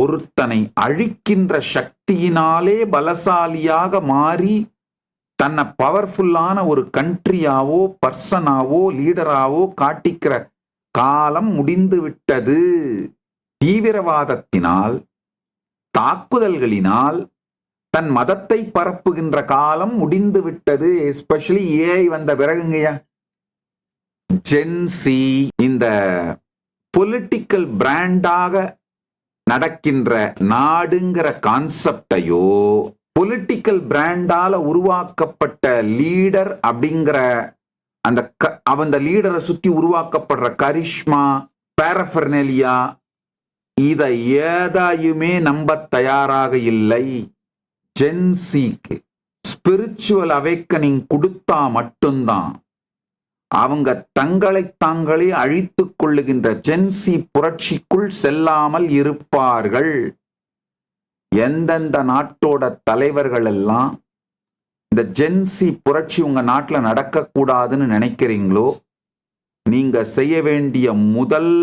ஒருத்தனை அழிக்கின்ற சக்தியினாலே பலசாலியாக மாறி தன்னை பவர்ஃபுல்லான ஒரு கண்ட்ரியாவோ பர்சனாவோ லீடராவோ காட்டிக்கிற காலம் முடிந்து விட்டது. தீவிரவாதத்தினால் தாக்குதல்களினால் தன் மதத்தை பரப்புகின்ற காலம் முடிந்து விட்டது. எஸ்பெஷலி ஏஐ வந்த பிறகுங்கய்யா. ஜென்சி இந்த பொலிட்டிக்கல் பிராண்டாக நடக்கின்ற நாடுங்கிற கான்செப்டையோ பொலிட்டிக்கல் பிராண்டால உருவாக்கப்பட்ட லீடர் அப்படிங்கிற அந்த லீடரை சுத்தி உருவாக்கப்படுற கரிஷ்மா பேரஃபர்னலியா இதை ஏதாயுமே நம்ப தயாராக இல்லை. ஜென்சிக்கு ஸ்பிரிச்சுவல் அவேக்கனிங் கொடுத்தா மட்டும்தான் அவங்க தங்களை தாங்களே அழித்துக் கொள்ளுகின்ற ஜென்சி புரட்சிக்குள் செல்லாமல் இருப்பார்கள். எந்தெந்த நாட்டோட தலைவர்கள் எல்லாம் இந்த ஜென்சி புரட்சி உங்க நாட்டுல நடக்கக்கூடாதுன்னு நினைக்கிறீங்களோ, நீங்க செய்ய வேண்டிய முதல்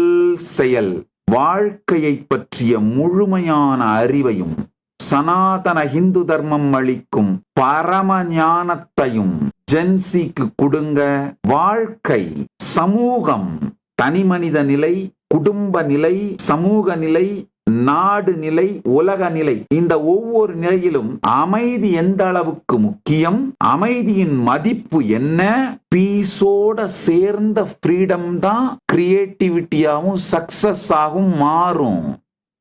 செயல் வாழ்க்கையை பற்றிய முழுமையான அறிவையும் சனாதன இந்து தர்மம் அளிக்கும் பரம ஞானத்தையும் ஜென்சிக்கு கொடுங்க. வாழ்க்கை, சமூகம், தனிமனித நிலை, குடும்ப நிலை, சமூக நிலை, நாடு நிலை, உலக நிலை, இந்த ஒவ்வொரு நிலையிலும் அமைதி எந்த அளவுக்கு முக்கியம், அமைதியின் மதிப்பு என்ன, பீஸோட சேர்ந்த ஃப்ரீடம் தான் கிரியேட்டிவிட்டியாவும் சக்சஸ் ஆகும் மாறும்.